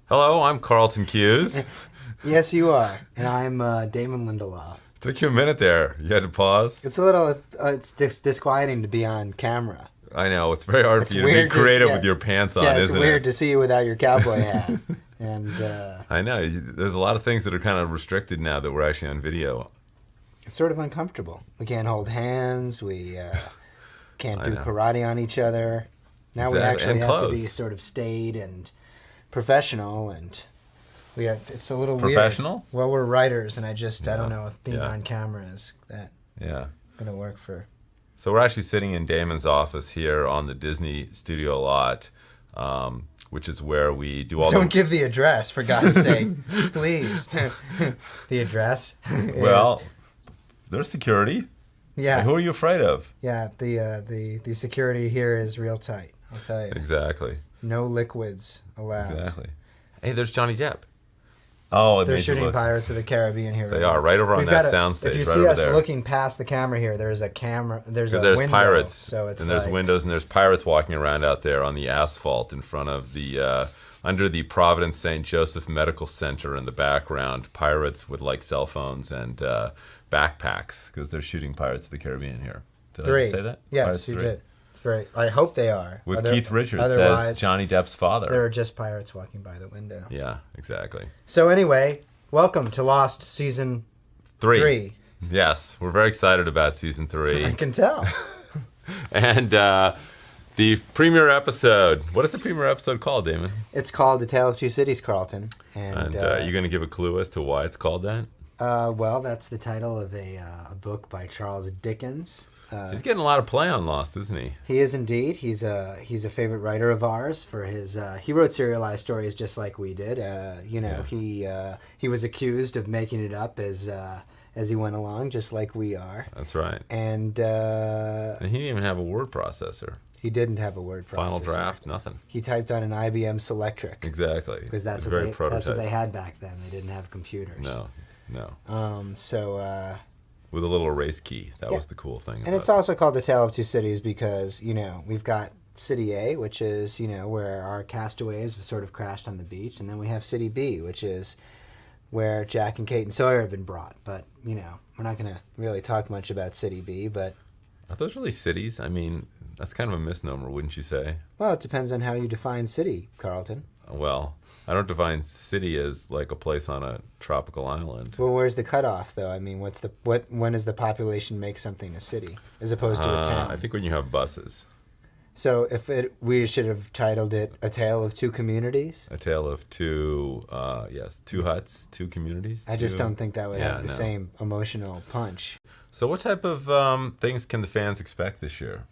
Hello, I'm Carlton Cuse. Yes, you are. And I'm Damon Lindelof. Took you a minute there. You had to pause. It's a little, it's disquieting to be on camera. I know. It's very hard It's for you to be weird to- creative yeah. with your pants on, Yeah, it's isn't it? weird to see you without your cowboy hat. And I know. There's a lot of things that are kind of restricted now that we're actually on video. it's sort of uncomfortable. We can't hold hands. We can't I do know. karate on each other. Now we Exactly. actually And have to be clothes. sort of staid and professional, and it's a little Professional? weird. Well, we're writers, and I don't Yeah. know if being Yeah. on camera is that Yeah. going to work for... So we're actually sitting in Damon's office here on the Disney studio lot, which is where we do all Don't the... give the address, for God's sake, please. The address. Well, there's security. yeah, Who are you afraid of? yeah. The security here is real tight. I'll tell you. Exactly. No liquids allowed. Exactly. Hey, there's Johnny Depp. Oh, it They're made you shooting look. Pirates of the Caribbean here. They are right over on We've that got soundstage. If you right see over us there. looking past the camera here, there's a camera. There's a Because there's window, pirates, so it's and there's like, windows, and there's pirates walking around out there on the asphalt in front of the under the Providence St. Joseph Medical Center in the background. Pirates with like cell phones and backpacks because they're shooting Pirates of the Caribbean here. Did I three. just say that? Yes, Pirates you 3. did. It's very. I hope they are. With Keith Richards otherwise, as Johnny Depp's father. there are just pirates walking by the window. Yeah, exactly. So anyway, welcome to Lost season 3. Yes, we're very excited about season 3. I can tell. And the premiere episode. What is the premiere episode called, Damon? It's called A Tale of Two Cities, Carlton. And you're going to give a clue as to why it's called that? Well, that's the title of a book by Charles Dickens. He's getting a lot of play on Lost, isn't he? He is indeed. He's a favorite writer of ours for his. He wrote serialized stories just like we did. He was accused of making it up as he went along, just like we are. That's right. And And he didn't even have a word processor. he didn't have a word processor. Final draft, nothing. He typed on an IBM Selectric Exactly. because that's It's what very that's what prototype. they had back then. They didn't have computers. No. So. With a little erase key. That Yeah. was the cool thing. And about it's also called The Tale of Two Cities because, we've got City A, which is, where our castaways have sort of crashed on the beach. And then we have City B, which is where Jack and Kate and Sawyer have been brought. But, we're not going to really talk much about City B. But, Are those really cities? I mean, that's kind of a misnomer, wouldn't you say? well, it depends on how you define city, Carlton. Well, I don't define city as like a place on a tropical island. Well, where's the cutoff, though? I mean, when does the population make something a city as opposed to a town? I think when you have buses. So we should have titled it A Tale of Two Communities. A tale of two huts, two communities. I just two- don't think that would Yeah, have the no. same emotional punch. So what type of things can the fans expect this year,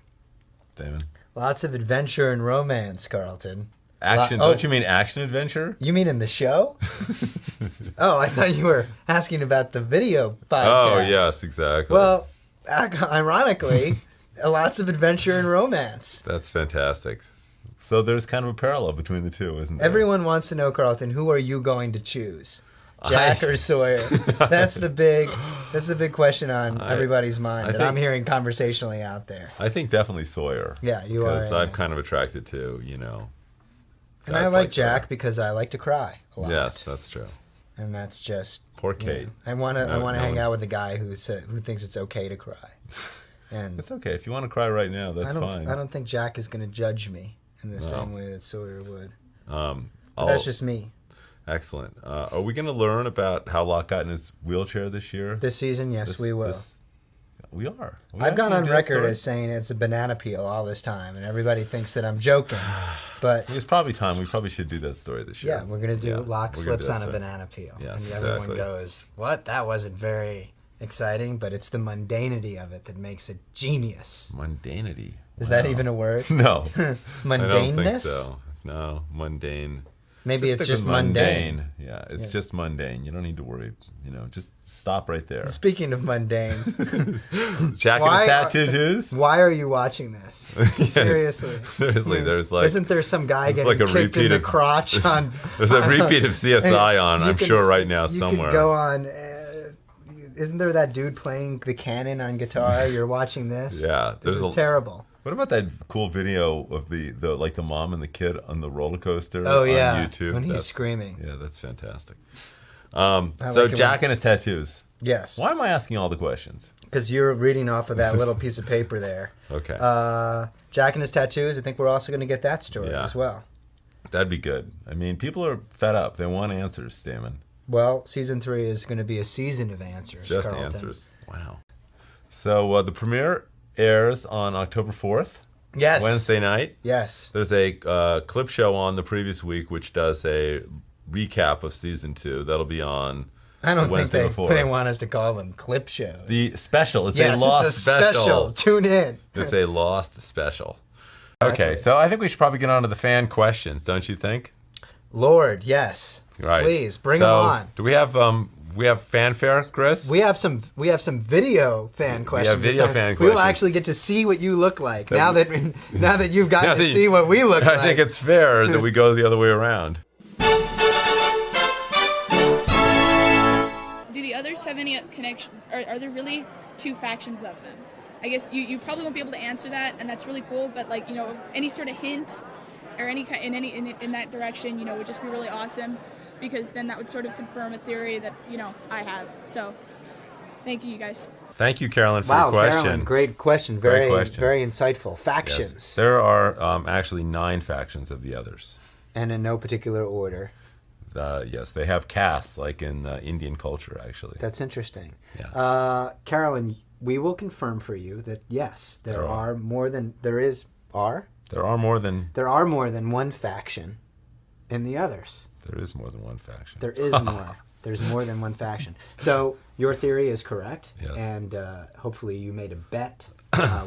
Damon? Lots of adventure and romance, Carlton. Action? Oh. Don't you mean action adventure? You mean in the show? Oh, I thought you were asking about the video podcast. Oh, yes, exactly. Well, ironically, lots of adventure and romance. That's fantastic. So there's kind of a parallel between the two, isn't there? Everyone wants to know, Carlton, who are you going to choose? Jack or Sawyer? That's the big question on everybody's mind that I'm hearing conversationally out there. I think definitely Sawyer. Yeah, you are. Because I'm kind of attracted to, And I guys like Jack Sawyer. because I like to cry a lot. Yes, that's true. And that's just Poor Kate. I want to No, hang no. out with a guy who thinks it's okay to cry. And It's okay. If you want to cry right now, that's fine. I don't think Jack is going to judge me in the same way that Sawyer would. But I'll- that's just me. Excellent. Are we going to learn about how Locke got in his wheelchair this year? This season, yes, we will. We are. We I've gone actually on do that record story? as saying it's a banana peel all this time, and everybody thinks that I'm joking. But It's probably time. We probably should do that story this year. yeah, we're going to do Yeah, Locke we're gonna do slips that on a story. banana peel. Yes, and everyone exactly. goes, what? That wasn't very exciting, but it's the mundanity of it that makes it genius. Mundanity. Is that Wow. even a word? No. I don't think Mundaneness? so. No, mundane. Maybe it's stick just with mundane. Yeah, it's just mundane. You don't need to worry. Just stop right there. Speaking of mundane, Jack and his tattoos. why are you watching this? Seriously. Seriously, there's like... Isn't there some guy getting like a kicked in the repeat of- crotch on... There's a repeat of CSI on, I'm sure, right now You somewhere. could go on... isn't there that dude playing the cannon on guitar? You're watching this? Yeah, This is terrible. What about that cool video of the mom and the kid on the roller coaster Oh, on yeah. YouTube? When he's screaming. Yeah, that's fantastic. I So like it Jack and his tattoos. Yes. Why am I asking all the questions? Because you're reading off of that little piece of paper there. Okay. Jack and his tattoos, I think we're also going to get that story Yeah. as well. That'd be good. I mean, people are fed up. They want answers, Damon. Well, season 3 is going to be a season of answers, Just Carlton. answers. Wow. So the premiere airs on October 4th, Yes. Wednesday night. Yes. There's a clip show on the previous week which does a recap of season 2. That'll be on I don't think Wednesday they, before. they want us to call them clip shows. The special. It's yes, a lost it's a special. Tune in. It's a lost special. Okay, so I think we should probably get on to the fan questions, don't you think? Lord, yes. Right. Please bring them on. Do we have fanfare, Chris? We have some video fan questions. video this time. fan We will questions. actually get to see what you look like now that you've gotten to see what we look I like. think it's fair that we go the other way around. Do the others have any connection? Are there really two factions of them? I guess you probably won't be able to answer that, and that's really cool. But any sort of hint or any kind in that direction, would just be really awesome, because then that would sort of confirm a theory that I have. So, thank you guys. Thank you, Carolyn, for wow, the question. Carolyn, great question. Very, Great question. very insightful. Yes. Factions, There are actually 9 factions of the others. and in no particular order. Yes, they have castes, like in Indian culture, actually. That's interesting. Yeah. Carolyn, we will confirm for you that yes, there There are are. more than there is are. There are more than... There are more than one faction in the others. There is more than one faction. There is more. There's more than one faction. So your theory is correct, Yes. and hopefully you made a bet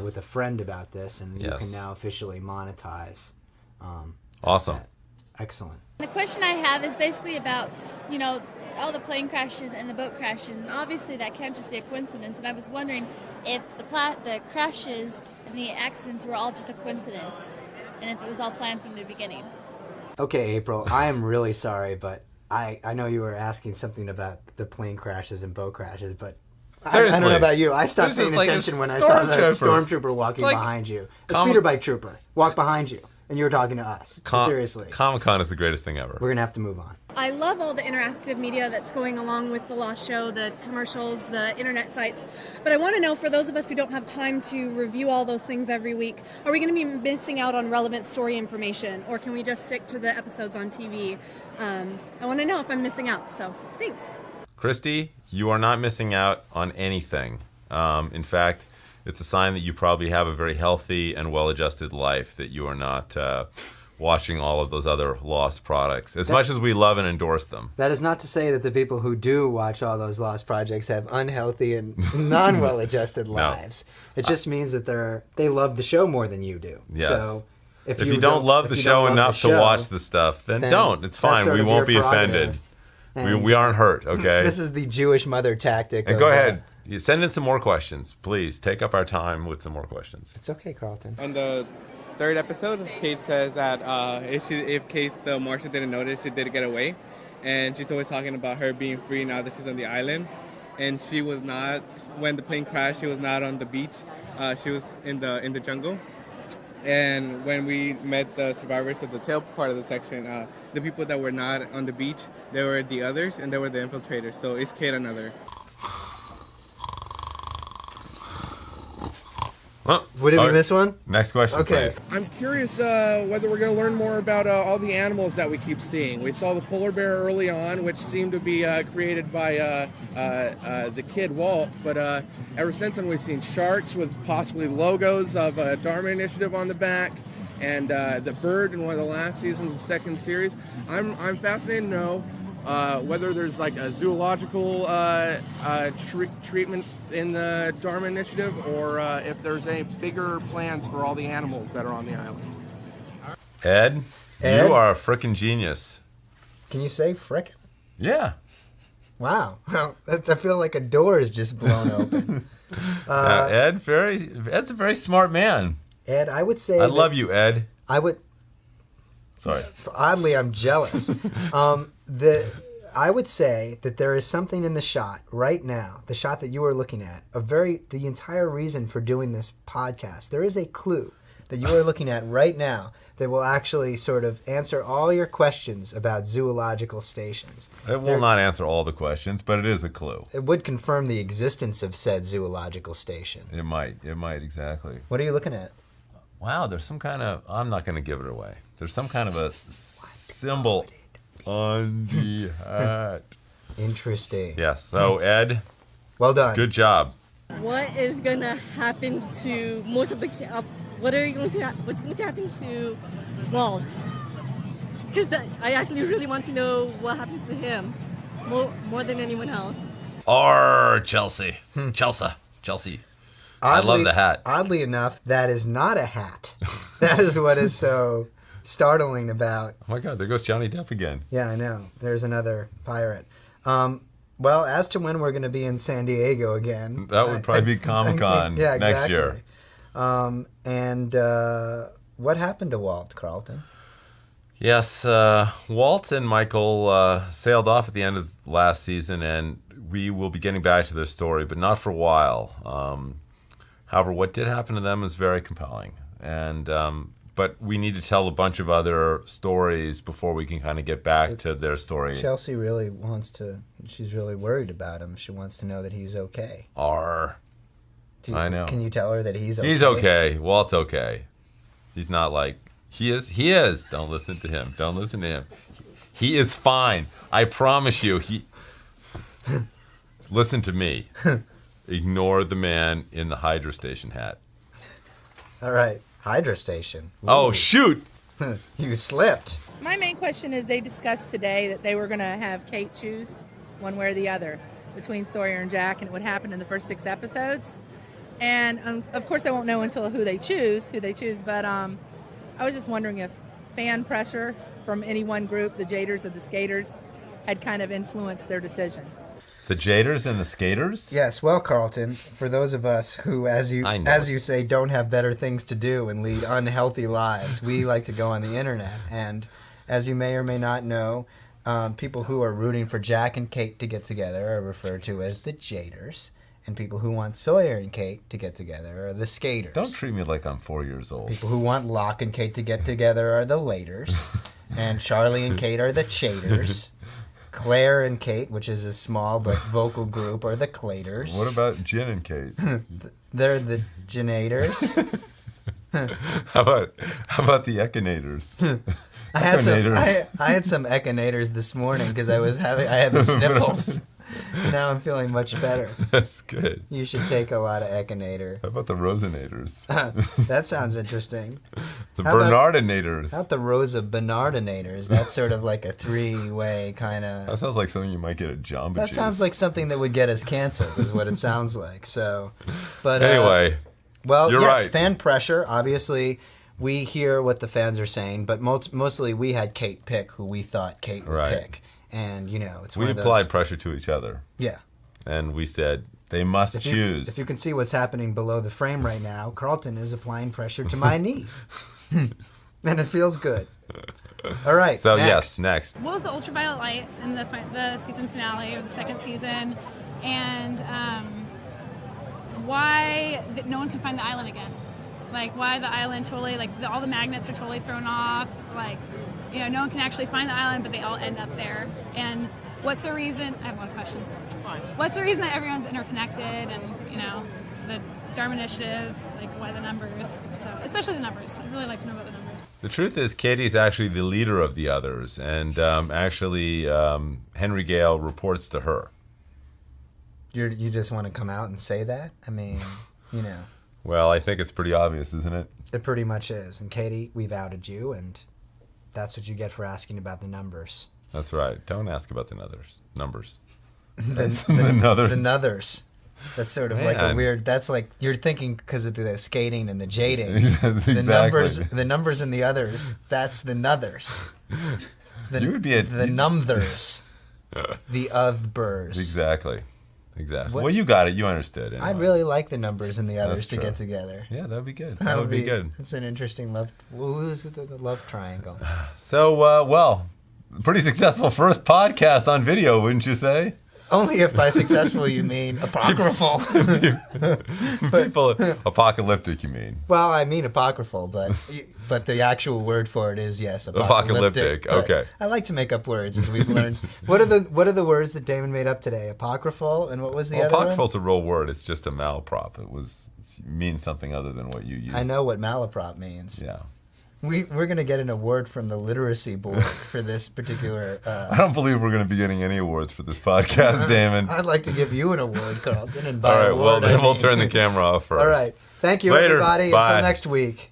with a friend about this, and you Yes. can now officially monetize. Awesome. that. Excellent. The question I have is basically about, all the plane crashes and the boat crashes, and obviously that can't just be a coincidence. And I was wondering if the crashes and the accidents were all just a coincidence, and if it was all planned from the beginning. Okay, April, I am really sorry, but I know you were asking something about the plane crashes and boat crashes, but I don't Seriously. know about you. I stopped There's paying just like a attention when I saw the stormtrooper. stormtrooper walking like behind you. A Com- speeder bike trooper walked behind you, and you were talking to us. Seriously. Comic-Con is the greatest thing ever. We're going to have to move on. I love all the interactive media that's going along with the Lost Show, the commercials, the internet sites. But I want to know, for those of us who don't have time to review all those things every week, are we going to be missing out on relevant story information, or can we just stick to the episodes on TV? I want to know if I'm missing out, so thanks. Christy, you are not missing out on anything. In fact, it's a sign that you probably have a very healthy and well-adjusted life, that you are not watching all of those other lost products, as much as we love and endorse them. That is not to say that the people who do watch all those lost projects have unhealthy and non-well-adjusted lives. It just means that they love the show more than you do. Yes. So If you don't love the show enough to watch the stuff, then don't. It's that's fine. sort We of won't be your offended. prerogative. We aren't hurt, okay? This is the Jewish mother tactic. And of, go ahead. You send in some more questions. Please take up our time with some more questions. It's okay, Carlton. On the 3rd episode, Kate says that if Kate the Martian didn't notice, she did get away, and she's always talking about her being free now that she's on the island, and she was not when the plane crashed. She was not on the beach. She was in the jungle. And when we met the survivors of the tail part of the section, the people that were not on the beach, they were the others, and they were the infiltrators. So is Kate another? Huh? Would it be this one? Next question, Okay. please. I'm curious whether we're going to learn more about all the animals that we keep seeing. We saw the polar bear early on, which seemed to be created by the kid Walt, but ever since then we've seen sharks with possibly logos of Dharma Initiative on the back, and the bird in one of the last seasons of the second series. I'm fascinated to know whether there's like a zoological treatment in the Dharma Initiative, or if there's any bigger plans for all the animals that are on the island. Ed, Ed? you are a frickin' genius. Can you say frickin'? Yeah. Wow. I feel like a door is just blown open. Ed's a very smart man. Ed, I would say I love you, Ed. I would. Sorry. Oddly, I'm jealous. I would say that there is something in the shot right now, the shot that you are looking at, the entire reason for doing this podcast. There is a clue that you are looking at right now that will actually sort of answer all your questions about zoological stations. It will not answer all the questions, but it is a clue. It would confirm the existence of said zoological station. It might, exactly. What are you looking at? Wow, there's some kind of, I'm not going to give it away. There's some kind of a symbol on the hat. Interesting. Yes, so Ed, Well done. good job. What is gonna happen to most of the what's going to happen to Walt? Because I actually really want to know what happens to him more than anyone else. Chelsea. Chelsea. I love Oddly- the hat. Oddly enough, that is not a hat. That is what is so startling about. Oh my God, there goes Johnny Depp again. Yeah, I know. There's another pirate. Well, as to when we're going to be in San Diego again. That would probably be Comic-Con yeah, next exactly. year. And what happened to Walt, Carlton? Yes, Walt and Michael sailed off at the end of last season, and we will be getting back to their story, but not for a while. However, what did happen to them is very compelling, and but we need to tell a bunch of other stories before we can kind of get back to their story. Chelsea really wants to. She's really worried about him. She wants to know that he's okay. I know. Can you tell her that he's okay? He's okay. Walt's okay. He's not like he is. He is. Don't listen to him. Don't listen to him. He is fine. I promise you. Listen to me. Ignore the man in the Hydra Station hat. All right. Hydra Station. Ooh. Oh, shoot. You slipped. My main question is they discussed today that they were going to have Kate choose one way or the other between Sawyer and Jack, and it would happen in the first 6 episodes. And of course, I won't know until who they choose. But I was just wondering if fan pressure from any one group, the Jaders or the Skaters, had kind of influenced their decision. The Jaders and the Skaters? Yes, well, Carlton, for those of us who, as you say, don't have better things to do and lead unhealthy lives, we like to go on the internet. And as you may or may not know, people who are rooting for Jack and Kate to get together are referred to as the Jaders. And people who want Sawyer and Kate to get together are the Skaters. Don't treat me like I'm 4 years old. People who want Locke and Kate to get together are the Laters. And Charlie and Kate are the Chaders. Claire and Kate, which is a small but vocal group, are the Claters. What about Jen and Kate? They're the Janators. How about the Echinators? I had some Echinators this morning because I had the sniffles. Now I'm feeling much better. That's good. You should take a lot of Echinator. How about the Rosinators? That sounds interesting. The How Bernardinators. How about the Rosa Bernardinators? That's sort of like a 3-way kind of... That sounds like something you might get at Jamba That Juice. sounds like something that would get us canceled, is what it sounds like. So, but anyway, well, you're yes, right. Fan pressure. Obviously, we hear what the fans are saying, but mostly we had Kate pick who we thought Kate would pick, and it's we one of those, applied pressure to each other. Yeah. And we said they must choose. If you can see what's happening below the frame right now, Carlton is applying pressure to my knee, and it feels good. All right. So next. next. What was the ultraviolet light in the season finale of the second season, and why no one can find the island again? Like, why the island totally, all the magnets are totally thrown off. No one can actually find the island, but they all end up there. And what's the reason? I have a lot of questions. What's the reason that everyone's interconnected, and the Dharma Initiative, why the numbers? So, especially the numbers. I'd really like to know about the numbers. The truth is, Katie's actually the leader of the others, and Henry Gale reports to her. You just want to come out and say that? I mean, Well, I think it's pretty obvious, isn't it? It pretty much is. And Katie, we've outed you, and that's what you get for asking about the numbers. That's right. Don't ask about the numbers. The nuthers. The nuthers. That's sort of like a weird. That's like you're thinking because of the skating and the jading. Exactly. The numbers and the others. That's the nuthers. You would be the numthers, the others. Exactly. What- Well, you got it. You understood. I'd Anyway. really like the numbers and the others That's to true. get together. Yeah, that would be good. That would be good. It's an interesting love. Who's the love triangle? So, well, pretty successful first podcast on video, wouldn't you say? Only if by successful you mean apocryphal. People, apocalyptic, you mean? Well, I mean apocryphal, but the actual word for it is yes, Apocalyptic, but okay. I like to make up words, as we've learned. What are the words that Damon made up today? Apocryphal, and what was the other one? Apocryphal's a real word. It's just a malaprop. It means something other than what you use. I know what malaprop means. Yeah. We're going to get an award from the literacy board for this particular. I don't believe we're going to be getting any awards for this podcast, Damon. I'd like to give you an award, Carlton. And All by right, award, well, then I we'll mean- turn the camera off first. All right. Thank you, Later. everybody. Bye. Until next week.